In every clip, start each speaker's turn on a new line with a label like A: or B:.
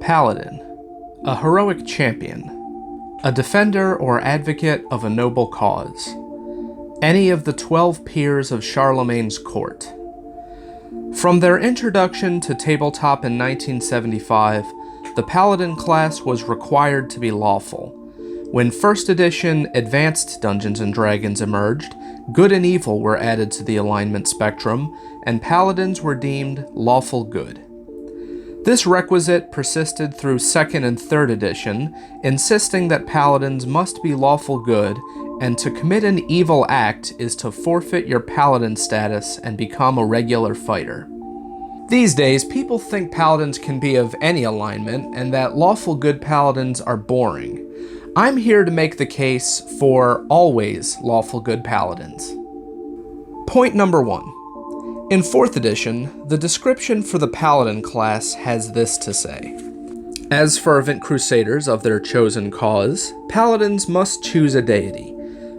A: Paladin, a heroic champion, a defender or advocate of a noble cause, any of the 12 peers of Charlemagne's court. From their introduction to tabletop in 1975, the Paladin class was required to be lawful. When 1st edition Advanced Dungeons & Dragons emerged, good and evil were added to the alignment spectrum, and Paladins were deemed lawful good. This requisite persisted through 2nd and 3rd edition, insisting that Paladins must be lawful good, and to commit an evil act is to forfeit your Paladin status and become a regular fighter. These days, people think Paladins can be of any alignment, and that lawful good Paladins are boring. I'm here to make the case for always lawful good Paladins. Point number 1. In 4th edition, the description for the Paladin class has this to say. As fervent crusaders of their chosen cause, Paladins must choose a deity.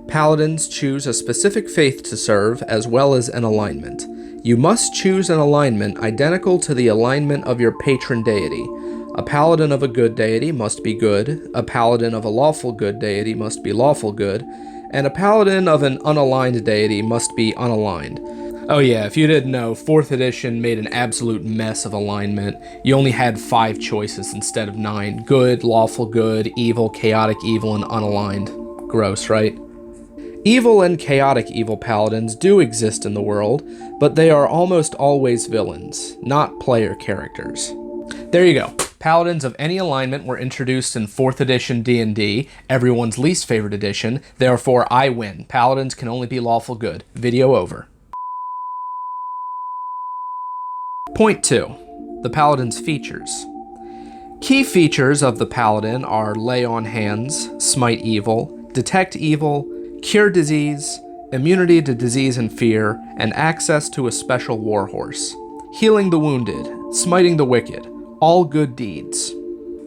A: Paladins choose a specific faith to serve as well as an alignment. You must choose an alignment identical to the alignment of your patron deity. A paladin of a good deity must be good, a paladin of a lawful good deity must be lawful good, and a paladin of an unaligned deity must be unaligned. Oh yeah, if you didn't know, 4th edition made an absolute mess of alignment. You only had 5 choices instead of 9. Good, lawful good, evil, chaotic evil, and unaligned. Gross, right? Evil and chaotic evil paladins do exist in the world, but they are almost always villains, not player characters. There you go. Paladins of any alignment were introduced in 4th edition D&D, everyone's least favorite edition, therefore I win. Paladins can only be lawful good. Video over. Point 2. The Paladin's features. Key features of the Paladin are lay on hands, smite evil, detect evil, cure disease, immunity to disease and fear, and access to a special warhorse. Healing the wounded, smiting the wicked, all good deeds.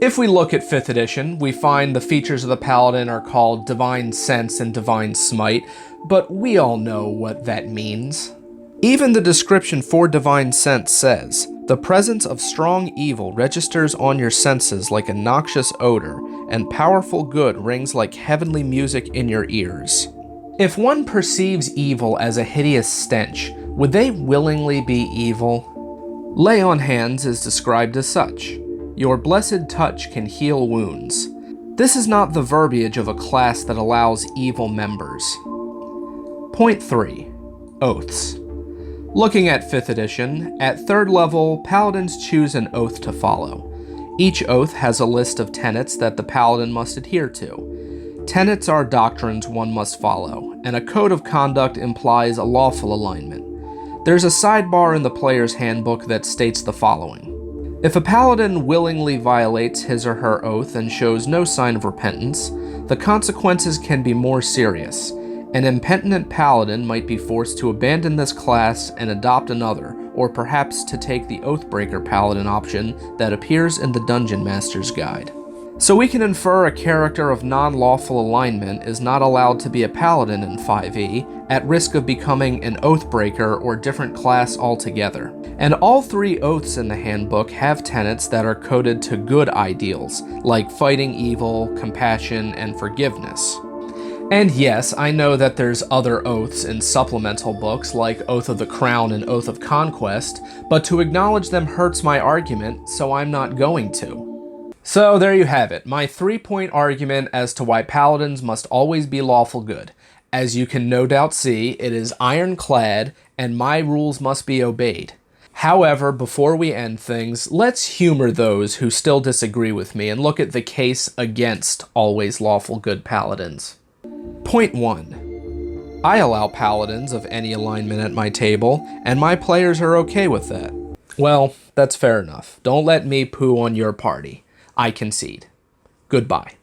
A: If we look at 5th edition, we find the features of the Paladin are called Divine Sense and Divine Smite, but we all know what that means. Even the description for Divine Sense says, the presence of strong evil registers on your senses like a noxious odor, and powerful good rings like heavenly music in your ears. If one perceives evil as a hideous stench, would they willingly be evil? Lay on hands is described as such. Your blessed touch can heal wounds. This is not the verbiage of a class that allows evil members. Point 3. Oaths. Looking at 5th edition, at 3rd level, Paladins choose an oath to follow. Each oath has a list of tenets that the Paladin must adhere to. Tenets are doctrines one must follow, and a code of conduct implies a lawful alignment. There's a sidebar in the player's handbook that states the following. If a Paladin willingly violates his or her oath and shows no sign of repentance, the consequences can be more serious. An impenitent Paladin might be forced to abandon this class and adopt another, or perhaps to take the Oathbreaker Paladin option that appears in the Dungeon Master's Guide. So we can infer a character of non-lawful alignment is not allowed to be a Paladin in 5e, at risk of becoming an Oathbreaker or different class altogether. And all 3 oaths in the handbook have tenets that are coded to good ideals, like fighting evil, compassion, and forgiveness. And yes, I know that there's other oaths in supplemental books like Oath of the Crown and Oath of Conquest, but to acknowledge them hurts my argument, so I'm not going to. So there you have it, my 3-point argument as to why Paladins must always be lawful good. As you can no doubt see, it is ironclad, and my rules must be obeyed. However, before we end things, let's humor those who still disagree with me and look at the case against always lawful good Paladins. Point 1. I allow Paladins of any alignment at my table, and my players are okay with that. Well, that's fair enough. Don't let me poo on your party. I concede. Goodbye.